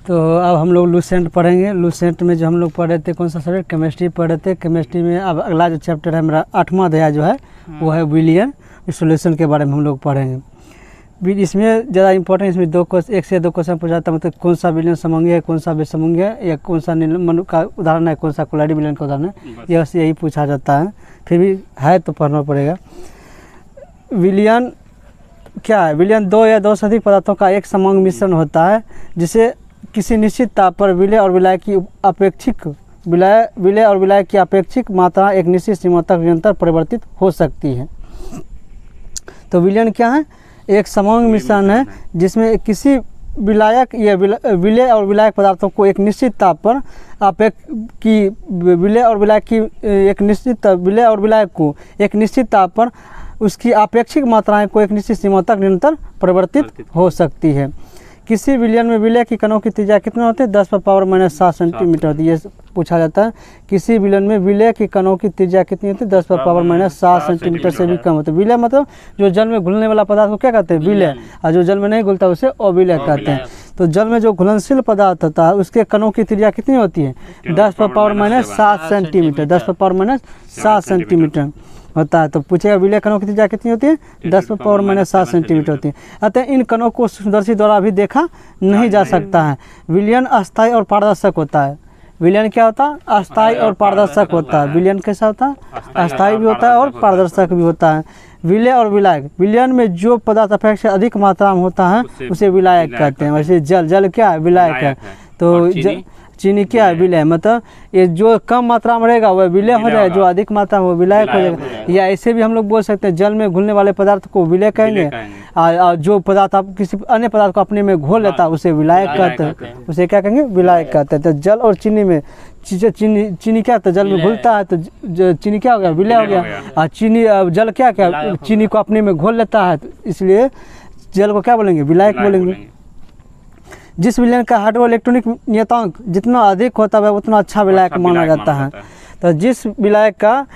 तो अब हम लोग लूसेंट पढ़ेंगे। लूसेंट में जो हम लोग पढ़ रहे थे कौन सा सब्जेक्ट, केमिस्ट्री पढ़ रहे थे। केमिस्ट्री में अब अगला जो चैप्टर है मेरा 8वां अध्याय जो है वो है विलियन सॉल्यूशन के बारे में हम लोग पढ़ेंगे। इसमें ज़्यादा इंपॉर्टेंट, इसमें 1 से 2 क्वेश्चन पूछा जाता है, मतलब कौन सा विलियन समंगी है, कौन सा विषमंगी है, या कौन सा नीलमणि का उदाहरण है, कौन सा कोलाइडी विलियन का उदाहरण है, यही पूछा जाता है। फिर भी है तो पढ़ना पड़ेगा। विलियन क्या है? विलियन 2 या 2 से अधिक पदार्थों का एक समंग मिश्रण होता है जिसे किसी निश्चित ताप पर विलय और विलायक की अपेक्षिक मात्रा एक निश्चित सीमा तक निरंतर परिवर्तित हो सकती है। तो विलियन क्या है? एक समंग मिश्रण है जिसमें किसी विलायक या विलय और विलायक पदार्थों को एक निश्चित ताप पर विलय और विलायक को एक निश्चित ताप पर उसकी अपेक्षिक मात्राएं को एक निश्चित सीमा तक निरंतर परिवर्तित हो सकती है। किसी विलियन में विलय की कणों की त्रिज्या कितना होती है? 10⁻⁻7 सेंटीमीटर होती है। ये पूछा जाता है किसी विलियन में विलय की कणों की त्रिज्या कितनी होती है? 10⁻⁷ सेंटीमीटर से भी कम होती है। विलय मतलब जो जल में घुलने वाला पदार्थ को क्या कहते हैं? विलय। और जो जल में नहीं घुलता उसे अविलय कहते हैं। तो जल में जो घुलनशील पदार्थ होता है उसके कणों की त्रिज्या कितनी होती है? 10⁻⁷ सेंटीमीटर, 10⁻⁷ सेंटीमीटर होता है। तो पूछेगा विलय कणों की त्रिज्या कितनी होती है? 10⁻⁷ सेंटीमीटर होती है। अतः इन कणों को सूक्ष्मदर्शी द्वारा भी देखा नहीं जा सकता है। विलयन अस्थायी और पारदर्शक होता है। विलयन क्या होता है? अस्थायी और पारदर्शक होता है। विलयन कैसा होता है? अस्थायी भी होता है और पारदर्शक भी होता है। विलय और विलायक, विलयन में जो पदार्थ अपेक्षा अधिक मात्रा में होता है उसे विलायक कहते हैं। वैसे जल क्या है? विलायक है। तो चीनी क्या है? विलय। मतलब ये जो कम मात्रा में रहेगा वह विलय हो जाएगा, जो अधिक मात्रा में वो विलायक हो जाएगा। या ऐसे भी हम लोग बोल सकते हैं जल में घुलने वाले पदार्थ को विलय कहेंगे, और जो पदार्थ आप किसी अन्य पदार्थ को अपने में घोल लेता है उसे विलायक कहते हैं। उसे क्या कहेंगे? विलायक कहते हैं। तो जल और चीनी में चीनी क्या होता है? जल में घुलता है तो चीनी क्या हो गया? विलय हो गया। और जल क्या चीनी को अपने में घोल लेता है, तो इसलिए जल को क्या बोलेंगे? विलायक बोलेंगे। जिस विलयन का हाइड्रोइलेक्ट्रॉनिक नियतांक जितना अधिक होता है उतना अच्छा विलायक माना जाता है। तो जिस विलायक का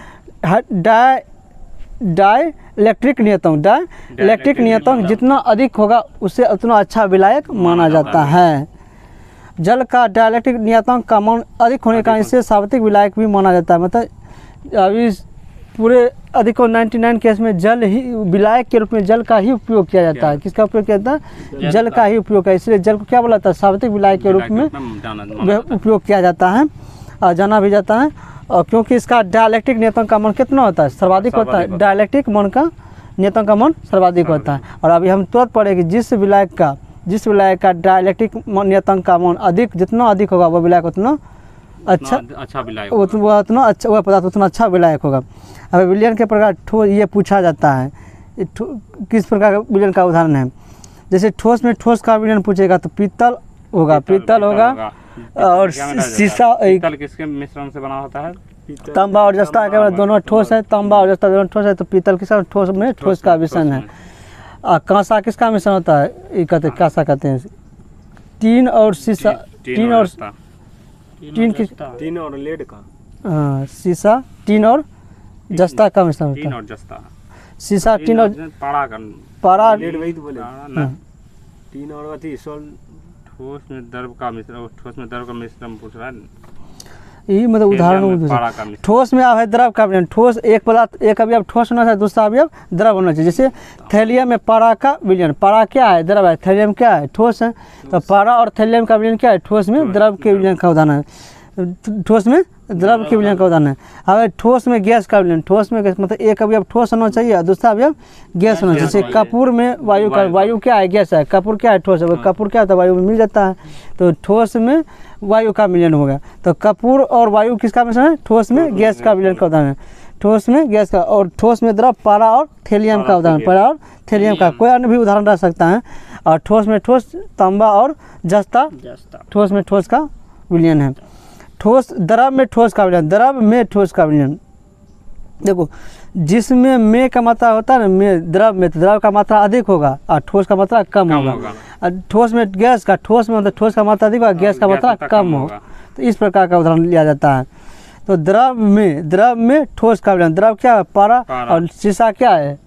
डाइलेक्ट्रिक नियतांक जितना अधिक होगा उससे उतना अच्छा विलायक माना जाता है। जल का डाइलेक्ट्रिक नियतांक का मान अधिक होने का इसे सार्वत्रिक विलायक भी माना जाता है। मतलब अभी पूरे अधिकतर 99 केस में जल ही विलायक के रूप में जल का ही उपयोग किया जाता है। किसका उपयोग किया जाता है? जल का ही उपयोग है। इसलिए जल को क्या बोला जाता है? सार्वत्रिक विलायक के रूप में उपयोग किया जाता है और जाना भी जाता है। और क्योंकि इसका डाइलेक्ट्रिक नियतांक का मान कितना होता है? सर्वाधिक होता है। डाइलेक्ट्रिक मान का नियतांक का मान सर्वाधिक होता है। और अभी हम तुरंत पढ़ेंगे जिस विलायक का डाइलेक्ट्रिक नियतांक का मान जितना अधिक होगा वह विलायक उतना अच्छा विलायक, उतना अच्छा वह पदार्थ उतना अच्छा विलायक होगा। अब विलयन के प्रकार ठोस ये पूछा जाता है किस प्रकार का विलयन का उदाहरण है। जैसे ठोस में ठोस का विलयन पूछेगा तो पीतल होगा और शीशा। पीतल किसके मिश्रण से बना होता है? तांबा और जस्ता के दोनों ठोस है। तांबा और जस्ता दोनों ठोस है तो पीतल किसका ठोस में ठोस का मिश्रण है। कांसा किसका मिश्रण होता है? ये कहते हैं कांसा कहते हैं। टीन और शीशा, टीन और लेड का, हाँ शीशा टीन और जस्ता का मिश्रण होता है। टीन और जस्ता, शीशा टीन और पारा लेड वही तो बोले। टीन और ठोस में द्रव का मिश्रण पूछ रहा है। यही मतलब उदाहरण। ठोस में है द्रव का विलयन। ठोस एक पदार्थ एक अवयव ठोस होना चाहिए, दूसरा अवयव द्रव होना चाहिए। जैसे थैलियम में पारा का विलयन। पारा क्या है? द्रव है। थैलियम क्या है? ठोस है। तो पारा और थैलियम का विलयन क्या है? ठोस में द्रव के विलयन का उदाहरण है। ठोस में द्रव के विलयन का उदाहरण है। अब ठोस में गैस का विलयन। ठोस में गैस मतलब एक अवयव ठोस होना चाहिए और दूसरा अवयव गैस होना चाहिए। जैसे कपूर में वायु क्या है? गैस है। कपूर क्या है? ठोस है। कपूर क्या होता है? वायु में मिल जाता है। तो ठोस में वायु का विलयन हो गया। तो कपूर और वायु किसका मिश्रण है? ठोस में गैस का विलयन का उदाहरण है। ठोस में गैस का। और ठोस में द्रव पारा और थैलियम का उदाहरण। पारा और थैलियम का कोई अन्य भी उदाहरण रह सकता है। और ठोस में ठोस तांबा और जस्ता ठोस में ठोस का विलयन है। ठोस द्रव में ठोस का विलयन। द्रव में ठोस का विलयन देखो जिसमें में का मात्रा होता है ना, द्रव में द्रव का मात्रा अधिक होगा और ठोस का मात्रा कम होगा। ठोस में गैस का, ठोस में मतलब ठोस का मात्रा अधिक होगा, गैस का मात्रा कम होगा। तो इस प्रकार का उदाहरण लिया जाता है। तो द्रव में ठोस का विलयन। द्रव क्या है? पारा और शीशा क्या है?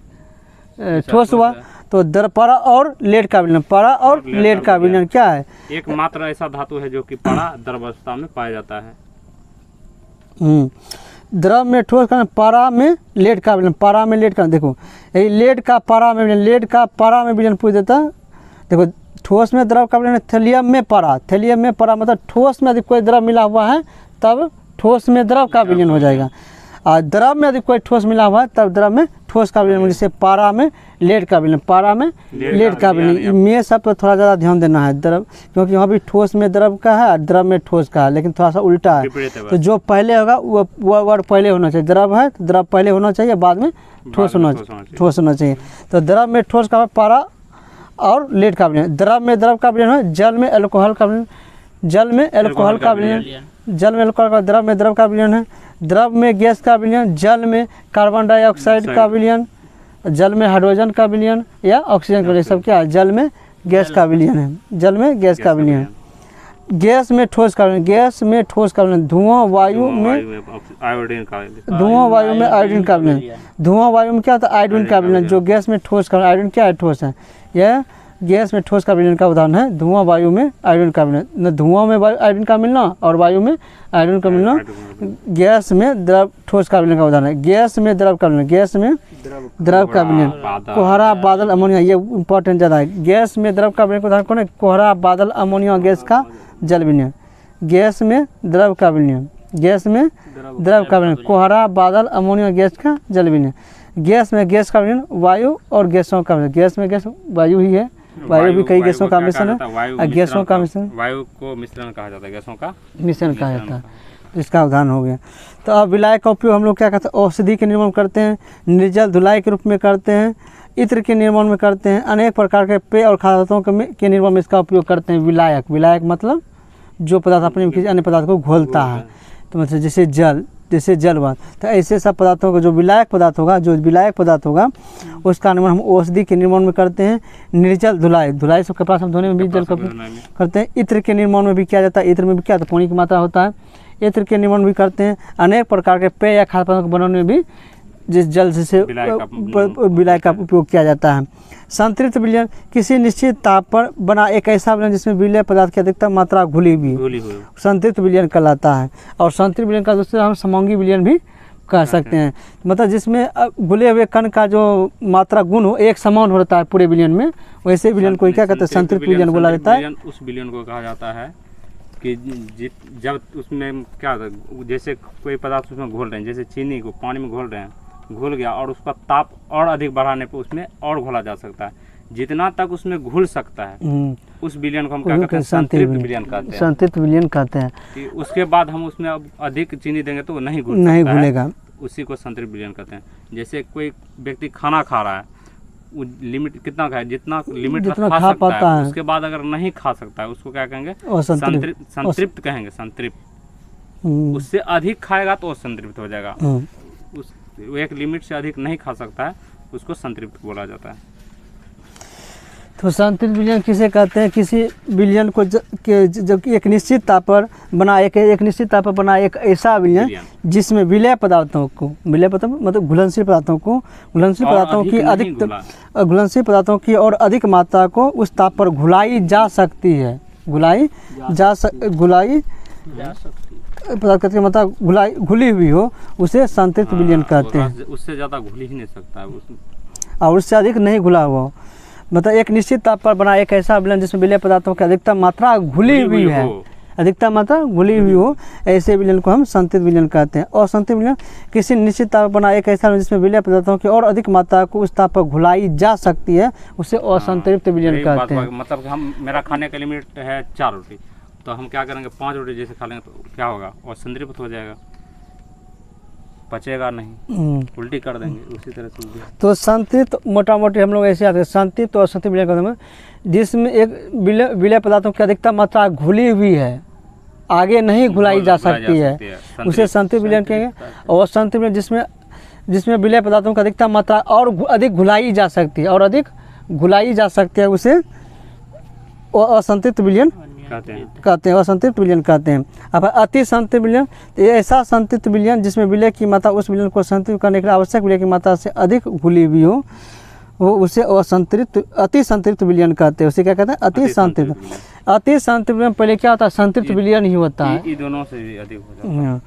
ठोस हुआ। तो पारा और लेड का विलयन, पारा और लेड का विलयन क्या है? एकमात्र ऐसा धातु है जो कि पारा द्रव अवस्था में पाया जाता है। द्रव में ठोस का, पारा में लेड का विलयन, पारा में लेड का, देखो यही लेड का पारा में विलयन, लेड का पारा में विलयन पूछ देता। देखो ठोस में द्रव का विलयन, थैलियम में पारा, थैलियम में पारा मतलब ठोस में यदि कोई द्रव मिला हुआ है तब ठोस में द्रव का विलयन हो जाएगा, और द्रव में यदि कोई ठोस मिला हुआ है तब द्रव में ठोस का विलयन, जैसे पारा में लेड का विलयन, पारा में लेड का विलयन। में सब पर थोड़ा ज़्यादा ध्यान देना है द्रव, क्योंकि यहाँ भी ठोस में द्रव का है और द्रव में ठोस का है, लेकिन थोड़ा सा उल्टा है। तो जो पहले होगा वो वर्ड पहले होना चाहिए, द्रव है तो द्रव पहले होना चाहिए, बाद में ठोस होना चाहिए। तो द्रव में ठोस का पारा और लेड का विलयन। द्रव में द्रव का विलयन है, जल में एल्कोहल का विलयन, जल में एल्कोहल का विलयन, जल में एल्कोहल का, द्रव में द्रव का विलयन है। द्रव में गैस का विलयन, जल में कार्बन डाइऑक्साइड का विलयन, जल में हाइड्रोजन का विलयन या ऑक्सीजन का विलयन, सब क्या है? जल में गैस का विलयन है, जल में गैस का विलयन है। गैस में ठोस का विलयन, गैस में ठोस का विलयन, धुआं वायु में आयोडीन का, धुआं वायु में आयोडीन का विलयन, धुआं वायु में क्या होता है? आयोडीन का विलयन। जो गैस में ठोस का, आयोडीन क्या है? ठोस है। यह गैस में ठोस का विलयन का उदाहरण है धुआं वायु में आयोडीन का विलयन। न धुआं में आयोडीन का मिलना और वायु में आयोडीन का मिलना। गैस में द्रव ठोस का विलयन का उदाहरण है, गैस में द्रव का विलयन, गैस में द्रव का विलयन, कोहरा बादल अमोनिया, ये इंपॉर्टेंट ज़्यादा है। गैस में द्रव का विलयन का उदाहरण कौन है? कोहरा बादल अमोनिया गैस का जल विलयन। गैस में द्रव का विलयन, गैस में द्रव का विलयन, कोहरा बादल अमोनिया गैस का जल विलयन। गैस में गैस का विलयन, वायु और गैसों का विलयन। गैस में गैस वायु ही है, वायु भी कई गैसों का मिश्रण है, गैसों का मिश्रण, वायु को मिश्रण कहा जाता है, गैसों का मिश्रण कहा जाता है। तो इसका उदाहरण हो गया। तो अब विलायक का उपयोग हम लोग क्या करते हैं? औषधि के निर्माण करते हैं, निर्जल धुलाई के रूप में करते हैं, इत्र के निर्माण में करते हैं, अनेक प्रकार के पेय और खाद्य पदार्थों के निर्माण में इसका उपयोग करते हैं। विलायक, विलायक मतलब जो पदार्थ अपने किसी अन्य पदार्थ को घोलता है, तो मतलब जैसे जल बात, तो ऐसे सब पदार्थों का जो विलायक पदार्थ होगा, जो विलायक पदार्थ होगा उसका निर्माण हम औषधि के निर्माण में करते हैं। निर्जल धुलाई, धुलाई सब कपड़ा सब धोने में भी जल का करते हैं। इत्र के निर्माण में भी किया जाता है, इत्र में भी क्या होता है? पानी की मात्रा होता है, इत्र के निर्माण भी करते हैं। अनेक प्रकार के पेय या खाद्य पदार्थों को बनाने में भी जिस जल से विलायक का उपयोग किया जाता है। संतृप्त विलयन, किसी निश्चित ताप पर बना एक ऐसा विलयन जिसमें विलय पदार्थ की अधिकतम मात्रा घुली हुई संतृप्त विलयन कहलाता है। और संतृप्त विलयन का दूसरा हम समांगी विलयन भी कह सकते हैं, मतलब जिसमें घुले हुए कण का जो मात्रा गुण हो एक समान होता है पूरे विलयन में, वैसे विलयन को क्या कहते हैं? संतृप्त विलयन बोला जाता है। उस विलयन को कहा जाता है कि जब उसमें क्या होता है, जैसे कोई पदार्थ उसमें घोल रहे हैं, जैसे चीनी को पानी में घोल रहे हैं, घुल गया और उसका ताप और अधिक बढ़ाने पर उसमें और घोला जा सकता है, जितना तक उसमें घुल सकता है उस विलयन को हम क्या कहते हैं? संतृप्त विलयन कहते हैं। संतृप्त विलयन कहते हैं। कि उसके बाद हम उसमें अब अधिक चीनी देंगे तो नहीं घुलेगा, उसी को संतृप्त विलयन कहते हैं। जैसे कोई व्यक्ति खाना खा रहा है, वो लिमिट कितना खाए, जितना लिमिट खा सकता है, उसके बाद अगर नहीं खा सकता है उसको क्या कहेंगे? संतृप्त कहेंगे, संतृप्त। उससे अधिक खाएगा तो संतृप्त हो जाएगा, उस एक लिमिट से अधिक नहीं खा सकता है उसको संतृप्त बोला जाता है। तो संतृप्त विलयन किसे कहते हैं? किसी विलयन को जब एक निश्चित ताप पर बना एक निश्चित ताप पर बना एक ऐसा विलयन जिसमें विलय पदार्थों को, विलय पदार्थ मतलब घुलनशील पदार्थों की और अधिक मात्रा को उस ताप पर घुलाई जा सकती है, घुलाई जा पदार्थ की मात्रा घुली हुई हो, उसे संतृप्त विलयन कहते हैं। उससे ज़्यादा घुल ही नहीं सकता है और उससे अधिक नहीं घुला हुआ, मतलब एक निश्चित ताप पर बना एक ऐसा विलयन जिसमें विलय पदार्थों की अधिकतम मात्रा घुली हुई है, अधिकतम मात्रा घुली हुई हो, ऐसे विलयन को हम संतृप्त विलयन कहते हैं। और संतृप्त विलयन किसी निश्चित ताप पर बना एक ऐसा विलयन जिसमें विलय पदार्थों की और अधिक मात्रा को उस ताप पर घुलाई जा सकती है, उसे असंतृप्त विलयन कहते हैं। मतलब हम मेरा खाने का लिमिट है 4 रोटी, तो हम क्या करेंगे 5 रोटी जैसे खा लेंगे तो क्या होगा? और संतृप्त हो जाएगा, पचेगा नहीं, उल्टी कर देंगे, उसी तरह से। तो संतृप्त मोटा मोटी हम लोग ऐसे आते हैं, संतृप्त और संतृप्त विलयन कहते हैं जिसमें एक विलय पदार्थों की अधिकतम मात्रा घुली हुई है, आगे नहीं घुलाई जा सकती है, उसे संतृप्त विलयन कहेंगे। और संतृप्त विलयन जिसमें विलय पदार्थों की अधिकतम मात्रा और अधिक घुलाई जा सकती है, और अधिक घुलाई जा सकती है, उसे असंतृप्त विलयन कहते हैं, असंतृप्त विलयन कहते हैं। अब अति संतृप्त विलयन, तो ये ऐसा संतृप्त विलयन जिसमें विलय की मात्रा उस विलयन को संतृप्त करने के लिए आवश्यक विलय की मात्रा से अधिक घुली हुई हो, वो उसे असंतृप्त अति संतृप्त विलयन कहते हैं। उसे क्या कहते हैं? अति संतृप्त। अति संतृप्त में पहले क्या होता है? संतृप्त विलयन ही होता है। ये दोनों से भी अधिक हो जाता है।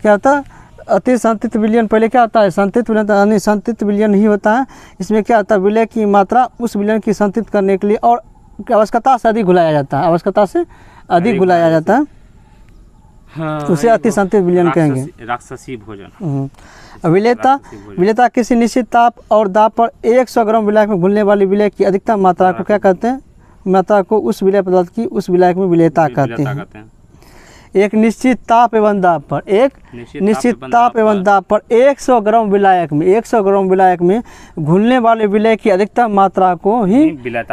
क्या होता है? अति संतृप्त विलयन पहले क्या होता है? संतृप्त विलयन यानी संतृप्त विलयन ही होता है। इसमें क्या होता है? विलय की मात्रा उस विलयन की संतृप्त करने के लिए और आवश्यकता से अधिक घुलाया जाता है। आवश्यकता से अधिक घुलाया जाता है, उसे अति संतृप्त विलयन कहेंगे। राक्षसी भोजन। विलेयता किसी निश्चित ताप और दाब पर 100 ग्राम विलायक में घुलने वाली विलय की अधिकतम मात्रा को क्या कहते हैं? मात्रा को उस विलय पदार्थ की उस विलायक में विलेयता कहते हैं। एक निश्चित ताप एवं दाब पर निश्चित ताप एवं दाब पर 100 ग्राम विलायक में 100 ग्राम विलायक में घुलने वाले विलय की अधिकतम मात्रा को ही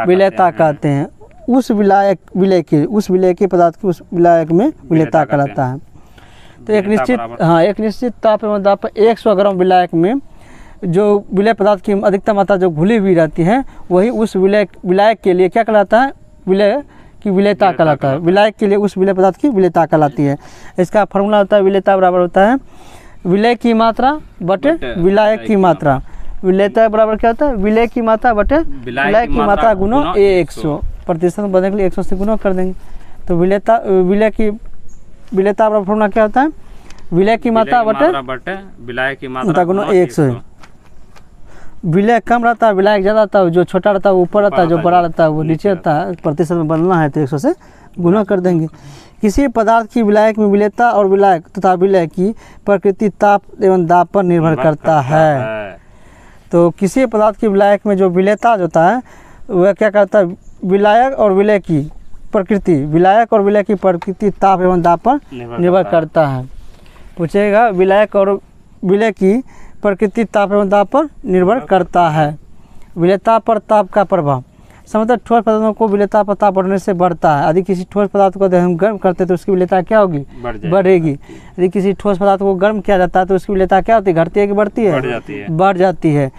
विलेयता कहते हैं। उस विलय के पदार्थ की उस विलायक में विलेयता कहलाता है। तो एक निश्चित ताप एवं दाब पर 100 ग्राम विलायक में जो विलय पदार्थ की अधिकतम मात्रा जो घुली हुई रहती है वही उस विलायक के लिए क्या कहलाता है? विलय की विलेयता कहलाता है। विलायक के लिए उस विलय पदार्थ की विलेयता कहलाती है। इसका फॉर्मूला होता है विलेयता बराबर होता है विलय की मात्रा बटे विलायक की मात्रा। विलेयता बराबर क्या होता है? विलय की मात्रा बटे विलायक की मात्रा गुणा 100। प्रतिशत बढ़ने के लिए 100 से गुणा कर देंगे। तो विलेयता बराबर फॉर्मूला क्या होता है? विलय की मात्रा बटे विलायक की मात्रा गुणा 100। विलय कम रहता है, विलायक ज़्यादा रहता है। जो छोटा रहता है वो ऊपर रहता है, जो बड़ा रहता है वो नीचे रहता है। प्रतिशत में बदलना है तो 100 से गुणा कर देंगे। किसी पदार्थ की विलायक में विलेयता और विलायक तथा विलय की प्रकृति ताप एवं दाब पर निर्भर करता है। तो किसी पदार्थ की विलायक में जो विलेयता होता है वह क्या कहता है? विलायक और विलय की प्रकृति ताप एवं दाब पर निर्भर करता है। पूछेगा विलायक और विलय की प्रकृति ताप एवं दाब पर निर्भर करता है। विलेयता पर ताप का प्रभाव समतल ठोस पदार्थों को विलेयता पर ताप बढ़ने से बढ़ता है। यदि किसी ठोस पदार्थ को हम गर्म करते हैं तो उसकी विलेयता क्या होगी? बढ़ेगी। यदि किसी ठोस पदार्थ को गर्म किया जाता है तो उसकी विलेयता क्या होती है? घटती है कि बढ़ती है? बढ़ जाती है।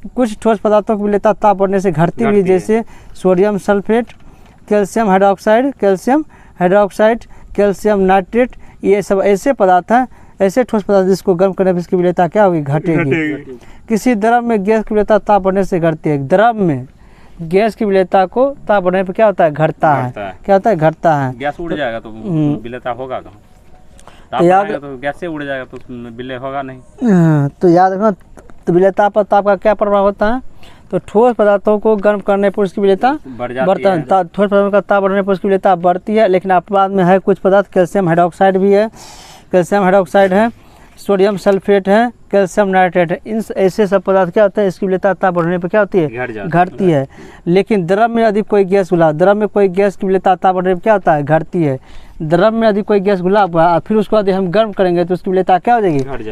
कुछ ठोस पदार्थों की विलेयता ताप बढ़ने से घटती भी, जैसे sodium sulphate, calcium hydroxide, calcium nitrate, ये सब ऐसे पदार्थ हैं, ऐसे ठोस पदार्थ जिसको गर्म करने पर इसकी विलेयता क्या होगी? घटेगी। किसी द्रव में गैस की विलेयता ताप बढ़ने से घटती है। द्रव में गैस की विलेयता को ताप बढ़ने पर क्या होता है? घटता है। क्या होता है? घटता है। गैस उड़ जाएगा तो विलेयता होगा कहाँ? ताप बढ़ेगा तो गैस से उड़ जाएगा तो विलय होगा नहीं। तो याद रखना, तो विलेयता पर ताप का क्या प्रभाव होता है? तो ठोस पदार्थों को गर्म करने पर उसकी विलेयता बढ़ता है। ठोस पदार्थों का ताप बढ़ने पर उसकी विलेयता बढ़ती है। लेकिन अपवाद में है कुछ पदार्थ, कैल्शियम हाइड्रोक्साइड भी है, है, सोडियम सल्फेट है, कैल्शियम नाइट्रेट है। इन ऐसे सब पदार्थ क्या होते हैं? इसकी विलेयता ताप बढ़ने पर क्या होती है? घटती है। लेकिन द्रव में यदि कोई गैस घुला, द्रव में कोई गैस की विलेयता ताप बढ़ने पर क्या होता है? घटती है। द्रव में यदि कोई गैस घुला हुआ फिर उसको यदि हम गर्म करेंगे तो उसकी विलेयता क्या हो जाएगी? घट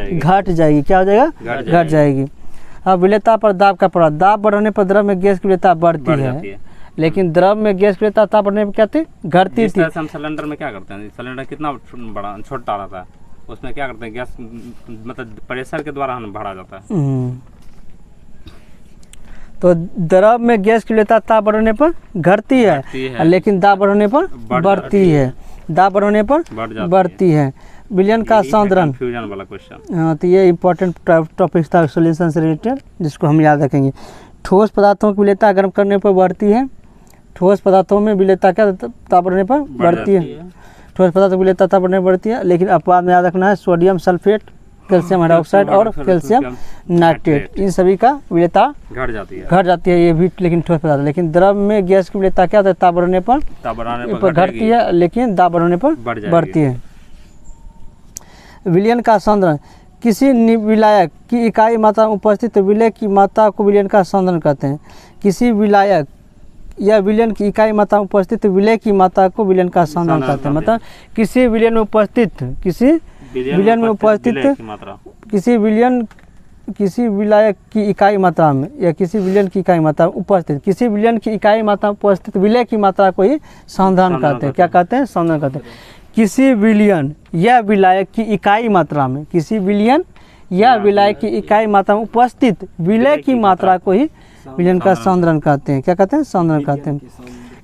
जाएगी। क्या हो जाएगा? घट जाएगी। अब विलेयता पर दाब का प्रभाव। दाब बढ़ने पर द्रव में गैस की विलेयता बढ़ती है, लेकिन द्रव में गैस की विलेयता ताप बढ़ने पर क्या थी? घटती थी। हम सिलेंडर में क्या करते हैं? सिलेंडर कितना बड़ा छोटा रहता है, उसमें क्या करते हैं? गैस मतलब प्रेशर के द्वारा हम भरा जाता है। तो द्रव में गैस की विलेयता ताप बढ़ने पर घटती है, लेकिन दाब बढ़ने पर बढ़ती है। दाब बढ़ने पर बढ़ती है। विलयन का सांद्रण, फ्यूजन वाला क्वेश्चन। हाँ, तो ये इंपॉर्टेंट टॉपिक था सॉल्यूशन से रिलेटेड, जिसको हम याद रखेंगे। ठोस पदार्थों की विलेयता गर्म करने पर बढ़ती है। ठोस पदार्थों में विलेयता क्या ताप बढ़ने पर बढ़ती है। ठोस पदार्थों की विलेयता ताप बढ़ने पर बढ़ती है। लेकिन अपवाद में याद रखना है सोडियम सल्फेट, कैल्शियम हाइड्रोक्साइड और कैल्शियम नाइट्रेट, इन सभी का विलेयता घट जाती है। ये भी लेकिन ठोस पदार्थ। लेकिन द्रव में गैस की विलेयता क्या होता है? ताप बढ़ने पर घटती है, लेकिन दाब बढ़ने पर बढ़ती है। विलयन का सांद्रण किसी विलायक की इकाई मात्रा में उपस्थित विलय की मात्रा को विलयन का सांद्रण कहते हैं। किसी विलायक या विलयन की इकाई मात्रा में उपस्थित विलय की मात्रा को विलयन का सांद्रण कहते हैं। मतलब किसी विलयन में उपस्थित किसी विलायक की इकाई मात्रा में या किसी विलयन की इकाई मात्रा में उपस्थित किसी विलयन की इकाई मात्रा में उपस्थित विलय की मात्रा को ही सांद्रण कहते हैं। क्या कहते हैं? सांद्रण कहते हैं। किसी विलयन या विलायक की इकाई मात्रा में की इकाई मात्रा में उपस्थित विलय की मात्रा को ही विलयन का सांद्रण कहते हैं। क्या कहते हैं? सांद्रण कहते हैं।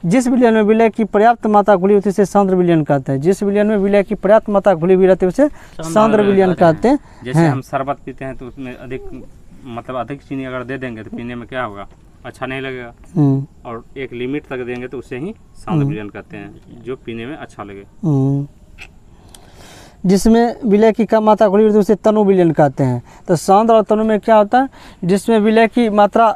जिस विलयन में विलय की पर्याप्त मात्रा घुली होती है उसे सांद्र विलयन कहते हैं। जिस विलयन में विलय की पर्याप्त मात्रा घुली हुई रहती है उसे सांद्र विलयन कहते हैं। जैसे हम शरबत पीते हैं तो उसमें अधिक चीनी अगर दे देंगे तो पीने में क्या होगा? अच्छा नहीं लगेगा, और एक लिमिट तक देंगे तो उसे ही शांत विलयन कहते हैं, जो पीने में अच्छा लगे। जिसमें विलय की कम मात्रा घुली रहती है उसे तनु विलयन कहते हैं। तो शांत और तनु में क्या होता है, जिसमें विलय की मात्रा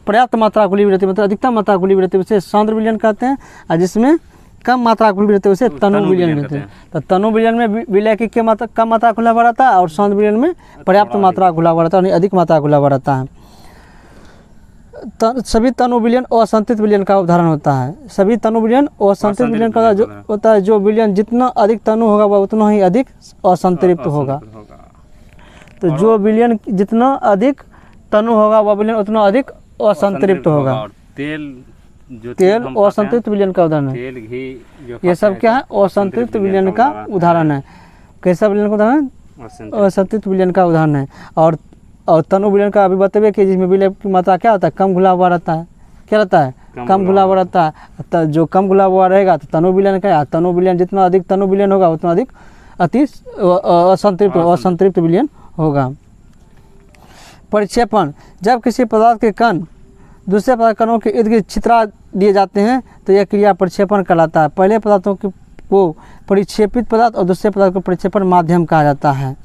पर्याप्त मात्रा घुली रहती है, मतलब अधिकतम मात्रा घुली रहती है, उसे शांत विलयन कहते हैं, और जिसमें कम मात्रा घुली रहती है उसे तनु विलयन कहते हैं। तो तनु विलयन में विलय की कम मात्रा घुला हुआ रहता है, और शांत विलयन में पर्याप्त मात्रा घुला हुआ रहता है, अधिक मात्रा घुला हुआ रहता है। सभी तनु विलयन असंतृप्त विलयन का उदाहरण होता है। सभी तनु विलयन असंतृप्त विलयन का जो होता है, जो विलयन जितना अधिक तनु होगा वह उतना ही अधिक असंतृप्त होगा। तो जो विलयन जितना अधिक तनु होगा वह विलयन उतना अधिक असंतृप्त होगा। तेल असंतृप्त विलयन का उदाहरण है। तेल, घी, ये सब क्या है, असंतृप्त विलयन का उदाहरण है। कैसा विलयन का उदाहरण, असंतृप्त विलयन का उदाहरण है। और तनु विलयन का अभी बतबे कि जिसमें विलय की मात्रा क्या होता है, कम घुला हुआ रहता है। क्या रहता है, कम घुला हुआ रहता है। जो कम घुला हुआ रहेगा तो तनु विलयन का है। तनु विलयन जितना अधिक तनु विलयन होगा उतना अधिक असंतृप्त विलयन होगा। परिक्षेपण, जब किसी पदार्थ के कण दूसरे पदार्थ कणों के इर्द गिर्द छितरा दिए जाते हैं तो यह क्रिया परिक्षेपण कहलाता है। पहले पदार्थों को परिक्षेपित पदार्थ और दूसरे पदार्थ को परिक्षेपण माध्यम कहा जाता है।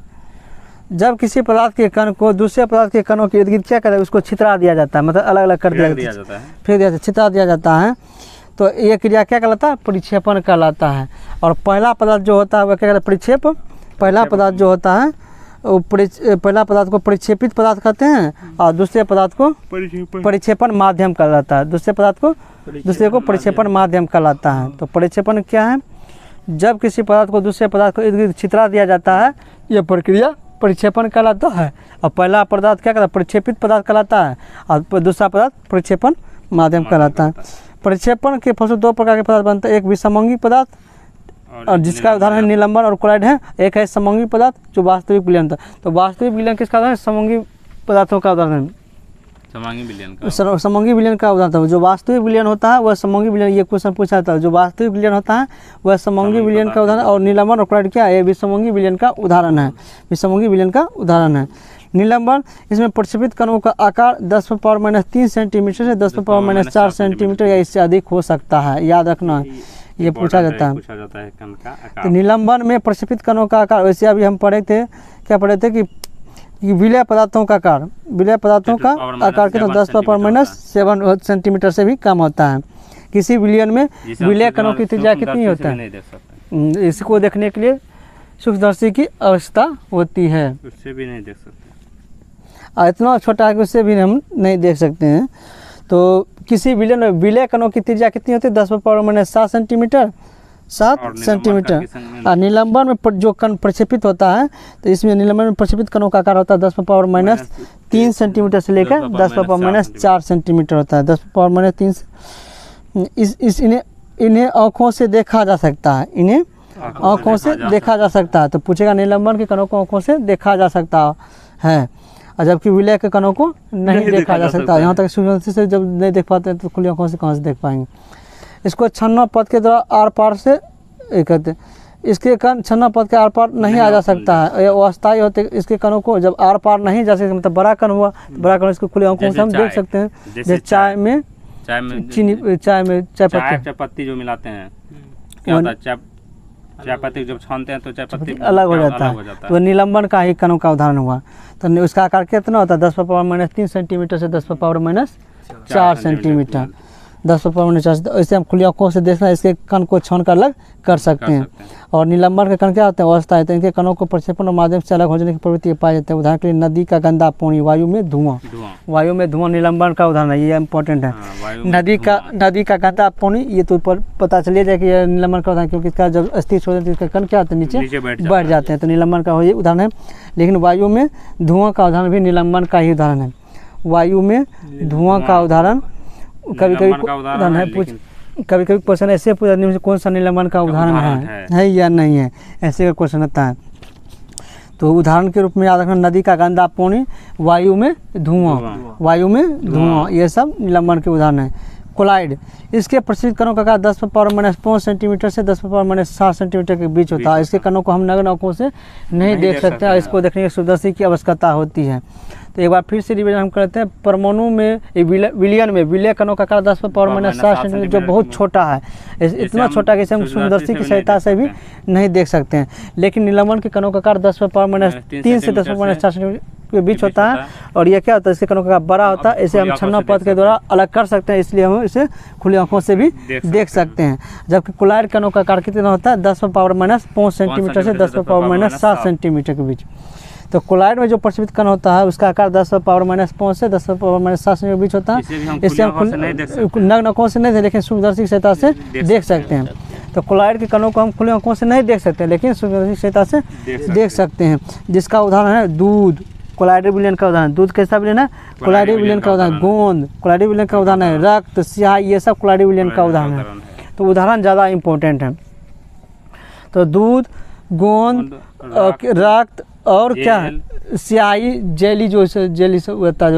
जब किसी पदार्थ के कण को दूसरे पदार्थ के कणों के इर्द गिर्द क्या करता है, उसको छितरा दिया जाता है, मतलब अलग अलग कर दिया जाता है, फिर छितरा दिया जाता है। तो ये क्रिया क्या कहलाता है, परिक्षेपण कहलाता है। और पहला पदार्थ जो होता है वह क्या कहलाता है, परिक्षेप। पहला पदार्थ जो होता है पहला पदार्थ को परिक्षेपित पदार्थ कहते हैं, और दूसरे पदार्थ को परिक्षेपण माध्यम कहलाता है। दूसरे को परिक्षेपण माध्यम कहलाता है। तो परिक्षेपण क्या है, जब किसी पदार्थ को दूसरे पदार्थ को इर्द गिर्द छितरा दिया जाता है, यह प्रक्रिया परिक्षेपण कहलाता है। और पहला पदार्थ क्या कहलाता है, परिक्षेपित पदार्थ कहलाता है, और दूसरा पदार्थ परिक्षेपण माध्यम कहलाता है। परिक्षेपण के फलस्वरूप दो प्रकार के पदार्थ बनते हैं, एक विसंबंगी पदार्थ और जिसका उदाहरण है निलंबन और क्लोराइड है। एक है समंगी पदार्थ जो वास्तविक विलयन था। तो वास्तविक विलयन किसका उदाहरण है, समंगी पदार्थों का उदाहरण है, समंगी विलयन का उदाहरण था। जो वास्तविक विलयन होता है वह समंगी विलयन, ये क्वेश्चन पूछा था, जो वास्तविक विलयन होता है वह समंगी विलयन का उदाहरण। और निलंबन और क्लोराइड क्या है, विसंबंगी विलयन का उदाहरण है, विसंबंगी विलयन का उदाहरण है। निलंबन, इसमें प्रक्षेपित कणों का आकार 10⁻³ सेंटीमीटर से 10⁻⁴ सेंटीमीटर या इससे अधिक हो सकता है, याद रखना है, ये पूछा जाता है कण का आकार। तो निलंबन में प्रक्षेपित कणों का आकार, वैसे अभी हम पढ़े थे कि विलय पदार्थों का आकार, विलय पदार्थों का आकार कितना 10⁻⁷ सेंटीमीटर से भी कम होता है। किसी विलयन में विलय कणों की त्रिज्या कितनी होता है, इसको देखने के लिए सूक्ष्मदर्शी की आवश्यकता होती है। उससे भी नहीं देख सकते, इतना छोटा है कि उससे भी हम नहीं देख सकते हैं। तो किसी विलयन में विलय कणों की त्रिज्या कितनी होती है, 10⁻⁷ सेंटीमीटर, 7 सेंटीमीटर। और निलंबन में जो कण प्रक्षेपित होता है, तो इसमें निलंबन में प्रक्षेपित कणों का आकार होता है 10⁻³ सेंटीमीटर से लेकर 10⁻⁴ सेंटीमीटर होता है। 10⁻³ इन्हें आँखों से देखा जा सकता है, इन्हें आँखों से देखा जा सकता है। तो पूछेगा निलंबन के कणों को आँखों से देखा जा सकता है, और जबकि विलय के कणों को नहीं देखा जा सकता। यहाँ तक सूक्ष्मदर्शी से जब नहीं देख पाते हैं तो खुली आँखों से कहाँ से देख पाएंगे। इसको छन्ना पथ के द्वारा आर पार से कहते हैं, इसके कण छन्ना पथ के आर पार नहीं आ जा सकता है, ये अस्थायी होते। इसके कणों को जब आर पार नहीं जा सकते, मतलब बड़ा कण हुआ, बड़ा कण इसको खुली आँखों से हम देख सकते हैं। जैसे चाय में चाय पत्ती जो मिलाते हैं, क्या होता है, चाय पत्ती जब छानते हैं तो चाय पत्ती अलग हो जाता है। तो निलंबन का ही कणों का उदाहरण हुआ। तो उसका आकार कितना होता है, 10⁻³ सेंटीमीटर से 10⁻⁴ सेंटीमीटर, 10⁻⁴। ऐसे हम खुली आँखों से देखना, इसके कण को छान कर अलग कर सकते हैं। और निलंबन के कण क्या होते हैं, अवस्था है, तो इनके कणों को प्रक्षेपण और माध्यम से अलग हो जाने की प्रवृत्ति पाई जाती है। उदाहरण के लिए नदी का गंदा पानी, वायु में धुआं, वायु में धुआं निलंबन का उदाहरण है, ये इंपॉर्टेंट है। नदी का गंदा पानी, ये तो ऊपर पता चलिए जाए कि ये निलंबन का उदाहरण, क्योंकि इसका जब अस्थिर छोड़ देते हैं इसका कण क्या होता है, नीचे बढ़ जाते हैं, तो निलंबन का ये उदाहरण है। लेकिन वायु में धुआं का उदाहरण भी निलंबन का ही उदाहरण है। वायु में धुआं का उदाहरण कभी उदाहरण है, कभी क्वेश्चन ऐसे पूछा नहीं कौन सा निलंबन का उदाहरण है या नहीं है, ऐसे का क्वेश्चन आता है। तो उदाहरण के रूप में याद रखना, नदी का गंदा पानी, वायु में धुआं, ये सब निलंबन के उदाहरण है। क्लोराइड, इसके प्रक्षेपित कणों का आकार 10⁻⁵ सेंटीमीटर से 10⁻⁶ सेंटीमीटर के बीच होता है। इसके कणों को हम नग्न आँखों से नहीं देख सकते, इसको देखने की सूक्ष्मदर्शी की आवश्यकता होती है। तो एक बार फिर से रिवीजन हम करते हैं। परमाणु में विलियन में विलय कणों का आकार 10⁻⁷ सेंटीमीटर जो बहुत छोटा है, इतना छोटा कि इसे हम सूक्ष्मदर्शी की सहायता से भी नहीं देख सकते हैं। लेकिन निलंबन के कणों का आकार 10⁻³ से 10⁻⁷ सेंटीमीटर के बीच होता है। और ये क्या होता है, इसके कणों का आकार बड़ा होता है, इसे हम छन्ना पथ के द्वारा अलग कर सकते हैं, इसलिए हम इसे खुली आंखों से भी देख सकते हैं। जबकि कोलॉइड कणों का आकार कितना होता है, 10⁻⁵ सेंटीमीटर से 10⁻⁷ सेंटीमीटर के बीच। तो कोलॉइड में जो प्रक्षेपित कण होता है उसका आकार 10⁻⁵ से 10⁻⁷ सेंटीमीटर के बीच होता है। इसे हम नग्न आंखों से नहीं देख, लेकिन सूक्ष्मदर्शी की सहायता से देख सकते हैं। तो कोलॉइड के कणों को हम खुली आंखों से नहीं देख सकते, लेकिन सूक्ष्मदर्शी की सहायता से देख सकते हैं। जिसका उदाहरण है दूध, कोलॉइडल विलयन का उदाहरण। दूध कैसा विलयन है, कोलॉइडल विलयन का उदाहरण। गोंद कोलॉइडल विलयन का उदाहरण है। रक्त, स्याही, ये सब कोलॉइडल विलयन का उदाहरण है। तो उदाहरण ज़्यादा इम्पोर्टेंट है। तो दूध, गोंद, रक्त और क्या है, स्याही, जेली, जो जेली से होता है,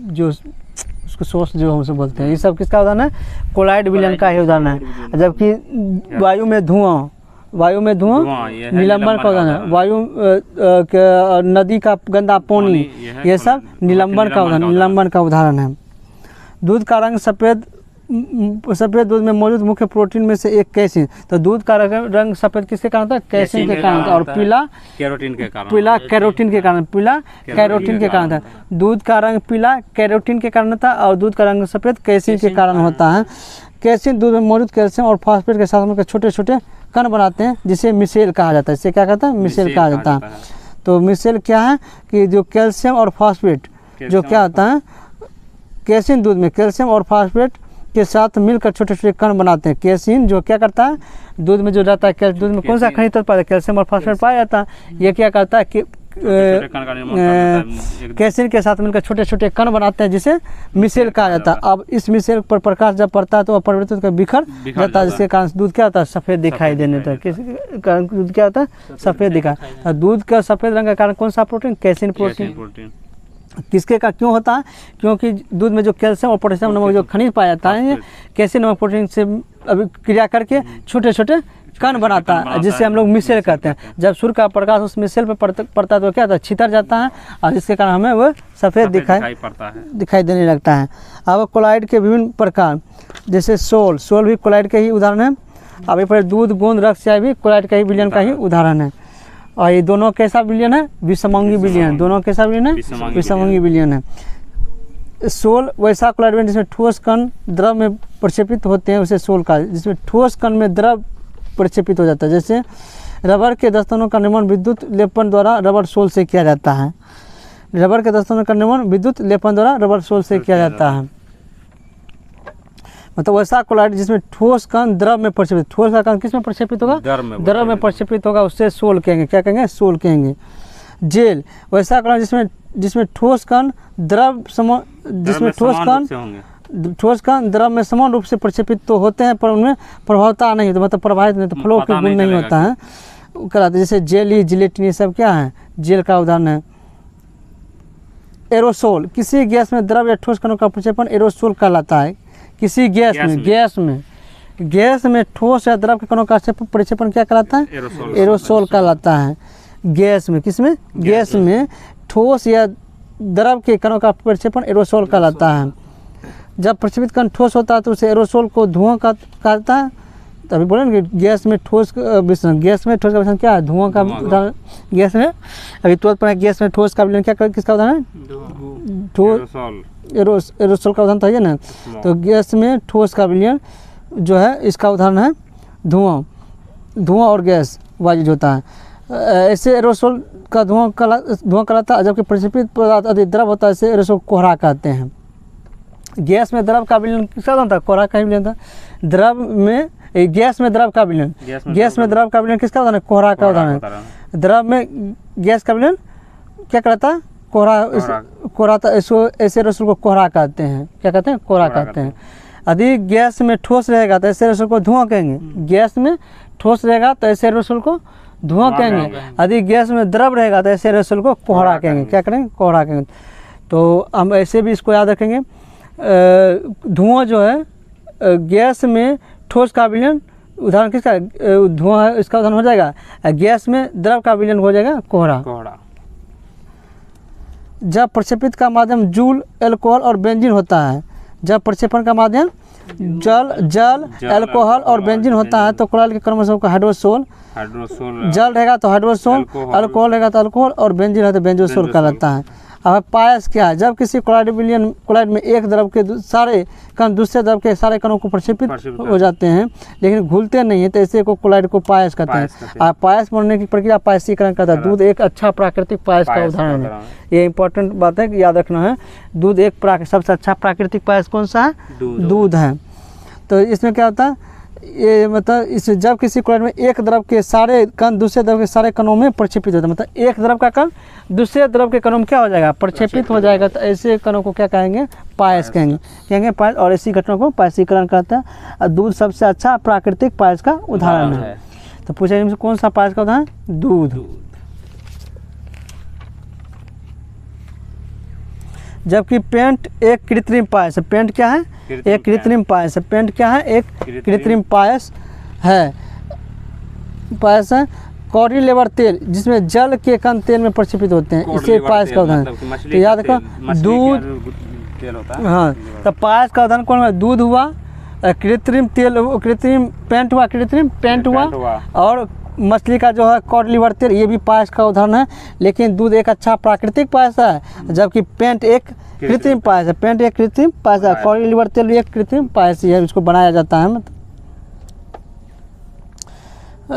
जो उसको सोर्स जो हमसे बोलते हैं, ये सब किसका उदाहरण है, कोलॉइड विलयन का ही उदाहरण है। जबकि वायु में धुआं निलंबन का उदाहरण है। वायु नदी का गंदा पानी, ये सब निलंबन का उदाहरण है। दूध का रंग सफ़ेद दूध में मौजूद मुख्य प्रोटीन में से एक कैसीन। तो दूध का रंग सफ़ेद किसके कारण होता है, कैसीन के कारण। और पीला कैरोटीन के कारण, पीला कैरोटीन के कारण था। दूध का रंग पीला कैरोटीन के कारण होता है और दूध का रंग सफ़ेद कैसीन के कारण होता है। कैसीन दूध में मौजूद कैल्शियम और फास्फेट के साथ मिलकर छोटे छोटे कण बनाते हैं, जिसे मिसेल कहा जाता है। इसे क्या कहता है, मिसेल कहा जाता है। तो मिसेल क्या है कि जो कैल्शियम और फास्फेट जो क्या होता है, कैसीन दूध में कैल्शियम और फास्फेट के साथ मिलकर छोटे छोटे कण बनाते हैं। कैसीन जो क्या करता है, दूध में जो रहता है, दूध में कौन सा खनिज तत्व पाया, कैल्शियम और फास्फेट पाया जाता है। ये क्या करता है कि कैसीन के साथ मिलकर छोटे छोटे कण बनाते हैं, जिसे मिसेल कहा जाता है। अब इस मिसेल पर प्रकाश जब पड़ता है तो वह परिवर्तित होकर बिखर जाता है, जिसके कारण दूध क्या होता है, सफ़ेद दिखाई देने लगता है। किसी कारण दूध क्या होता है, सफ़ेद दिखाई। दूध का सफ़ेद रंग का कारण कौन सा प्रोटीन, कैसीन प्रोटीन। किसके का क्यों होता है, क्योंकि दूध में जो कैल्शियम और पोटेशियम नमक जो खनिज पाया जाता है, कैल्शियम नमक प्रोटीन से अभिक्रिया करके छोटे छोटे कण बनाता है, जिसे हम लोग मिसेल कहते हैं। जब सूर्य का प्रकाश उस मिसेल पर पड़ता है तो क्या होता है, छितर जाता है, और जिसके कारण हमें वो सफ़ेद दिखाई देने लगता है। अब कोलॉइड के विभिन्न प्रकार, जैसे सोल भी कोलॉइड के ही उदाहरण है। अब ये पर दूध, गोंद, रक्त, स्याही भी कोलॉइड के ही विलयन का ही उदाहरण है। और ये दोनों कैसा विलयन है, विषमंगी विलयन। दोनों कैसा विलयन है, विषमंगी विलयन है। सोल वैसा कोलॉइड विलयन जिसमें ठोस कण द्रव में प्रक्षेपित होते हैं, उसे सोल का, जिसमें ठोस कण में द्रव प्रक्षेपित हो जाता है। जैसे रबर के दस्तों का निर्माण विद्युत लेपन द्वारा रबर सोल से किया जाता है। रबर के दस्तों का निर्माण विद्युत लेपन द्वारा रबर सोल से किया जाता है। मतलब वैसा कोलॉइड जिसमें ठोस कण द्रव में प्रक्षेपित, ठोस का कण किस में प्रक्षेपित होगा, द्रव में प्रक्षेपित होगा, उससे सोल कहेंगे। क्या कहेंगे, सोल कहेंगे। जेल वैसा कोलॉइड जिसमें ठोस कण द्रव जिसमें ठोस कण द्रव में समान रूप से प्रक्षेपित तो होते हैं, पर उनमें प्रभावता नहीं होती, मतलब प्रभावित नहीं, तो फ्लो के गुण नहीं होता है, कराते। जैसे जेली, जिलेटिन, ये सब क्या है, जेल का उदाहरण है। एरोसोल किसी गैस में द्रव या ठोस कणों का प्रक्षेपण एरोसोल कहलाता है। किसी गैस में ठोस या द्रव के कणों का प्रक्षेपण क्या कहलाता है, एरोसोल कहलाता है। गैस में, किसमें, गैस में ठोस या द्रव के कणों का प्रक्षेपण एरोसोल कहलाता है। जब प्रक्षेपित कण ठोस होता है तो उसे एरोसोल को धुआं कहता है। तभी बोले ना कि गैस में ठोस का विलयन क्या है, धुआं का उदाहरण। गैस में अभी तुरंत पर गैस में ठोस का विलयन क्या, किसका उदाहरण है, एरोसोल का उदाहरण था ये ना। तो गैस में ठोस का विलयन जो है, इसका उदाहरण है धुआं और गैस वायु होता है। ऐसे एरोसोल का धुआं कहलाता है। जबकि प्रक्षेपित पदार्थ अधिक द्रव होता है, इसे एरोसोल कोहरा कहते हैं। गैस में द्रव का विलयन किसका उदाहरण था, कोहरा का ही विलयन था। गैस में द्रव का विलयन किसका उदाहरण है, कोहरा का उदाहरण है। द्रव में गैस का विलयन क्या कहता है, कोहरा। ऐसे एरोसोल को कोहरा कहते हैं। क्या कहते हैं, कोहरा कहते हैं। यदि गैस में ठोस रहेगा तो ऐसे एरोसोल को धुआं कहेंगे। गैस में ठोस रहेगा तो ऐसे एरोसोल को धुआं कहेंगे। यदि गैस में द्रव रहेगा तो ऐसे एरोसोल को कोहरा कहेंगे। क्या करेंगे, कोहरा कहेंगे। तो हम ऐसे भी इसको याद रखेंगे। धुआं जो है, गैस में ठोस का विलयन उदाहरण किसका, धुआं, इसका उदाहरण हो जाएगा। गैस में द्रव का विलयन हो जाएगा कोहरा। जब प्रक्षेपित का माध्यम जूल, अल्कोहल और बेंजीन होता है, जब प्रक्षेपण का माध्यम जल, अल्कोहल और बेंजीन होता है तो कोलाइड के क्रमशः को हाइड्रोसोल, जल रहेगा तो हाइड्रोसोल, अल्कोहल रहेगा तो अल्कोहल और बेंजीन है तो बेंजोसोल कहलाता है। अब पायस क्या है? जब किसी कोलाइड में एक द्रव के सारे कण दूसरे द्रव के सारे कणों को प्रक्षेपित हो जाते हैं लेकिन घुलते नहीं है तो ऐसे को कोलाइड को पायस कहते हैं। और पायस बनने की प्रक्रिया पायसीकरण कहता है। दूध एक अच्छा प्राकृतिक पायस का उदाहरण है। ये इंपॉर्टेंट बात है कि याद रखना है। दूध एक सबसे अच्छा प्राकृतिक पायस कौन सा है? दूध है। तो इसमें क्या होता है, ये मतलब इस जब किसी कोलाइड में एक द्रव के सारे कण दूसरे द्रव के सारे कणों में प्रक्षेपित होता है, मतलब एक द्रव का कण दूसरे द्रव के कणों में क्या हो जाएगा? प्रक्षेपित हो जाएगा। तो ऐसे कणों को क्या कहेंगे? पायस कहेंगे पायस। और ऐसी घटना को पायसीकरण कहते हैं। और दूध सबसे अच्छा प्राकृतिक पायस का उदाहरण है। तो पूछा इनमें कौन सा पायस का उदाहरण? दूध। जबकि पेंट एक कृत्रिम पायस है। पेंट क्या है? एक कृत्रिम पायस है। पेंट क्या है? एक कृत्रिम पायस है। पायस है। कॉरीलेवर तेल जिसमें जल के कण तेल में प्रक्षेपित होते हैं, इसे पायस का उदाहरण। तो याद रखो दूध तेल होता है। हाँ, तो पायस का उदाहरण कौन है? दूध हुआ, कृत्रिम तेल, कृत्रिम पेंट हुआ, कृत्रिम पेंट हुआ, और मछली का जो है कॉड लिवर तेल, ये भी पायस का उदाहरण है। लेकिन दूध एक अच्छा प्राकृतिक पायस है, जबकि पेंट एक कृत्रिम पायस है। पेंट एक कृत्रिम पायस है। कॉड लिवर तेल एक कृत्रिम पायस ही है, इसको बनाया जाता है। मतलब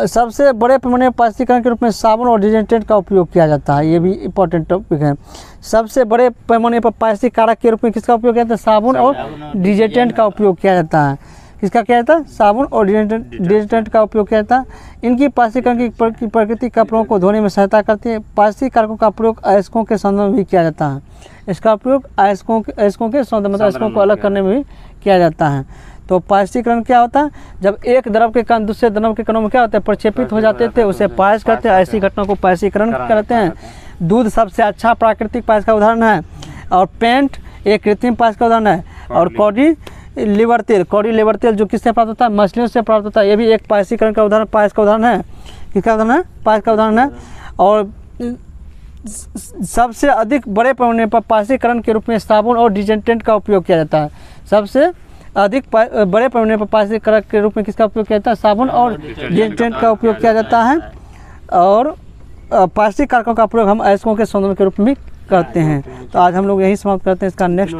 सबसे बड़े पैमाने पर पायसीकरण के रूप में साबुन और डिटर्जेंट का उपयोग किया जाता है। ये भी इम्पोर्टेंट टॉपिक है। सबसे बड़े पैमाने पर पायसी कारक के रूप में किसका उपयोग किया जाता है? साबुन और डिटर्जेंट का उपयोग किया जाता है। किसका किया जाता है? साबुन और डिटर्जेंट का उपयोग किया जाता है। इनकी पायसीकरण की प्रकृति कपड़ों को धोने में सहायता करती है। पायसी कारकों का प्रयोग अयस्कों के संदर्भ में भी किया जाता है। इसका उपयोग अयस्कों के संदर्भ मतलब अयस्कों को अलग करने में भी किया जाता है। तो पायसीकरण क्या होता है? जब एक द्रव के कण दूसरे द्रव के कणों में क्या होता है? प्रक्षेपित हो जाते थे, उसे पायस कहते हैं। ऐसी घटना को पायसीकरण कहते हैं। दूध सबसे अच्छा प्राकृतिक पायस का उदाहरण है। और पेंट एक कृत्रिम पायस का उदाहरण है। और कॉडी लिवर तेल जो किससे प्राप्त होता है? मछलियों से प्राप्त होता है। ये भी एक पायसीकरण का उदाहरण, पायस का उदाहरण है। किसका उदाहरण है? पायस का उदाहरण है। और सबसे अधिक बड़े पैमाने पर पायसीकरण के रूप में साबुन और डिटर्जेंट का उपयोग किया जाता है। सबसे अधिक बड़े पैमाने पर पायसीकरण के रूप में किसका उपयोग किया जाता है? साबुन और डिटर्जेंट का उपयोग किया जाता है। और पायसी कारकों का प्रयोग हम अयस्कों के संदर्भ के रूप में करते हैं। तो आज हम लोग यही समाप्त करते हैं। इसका नेक्स्ट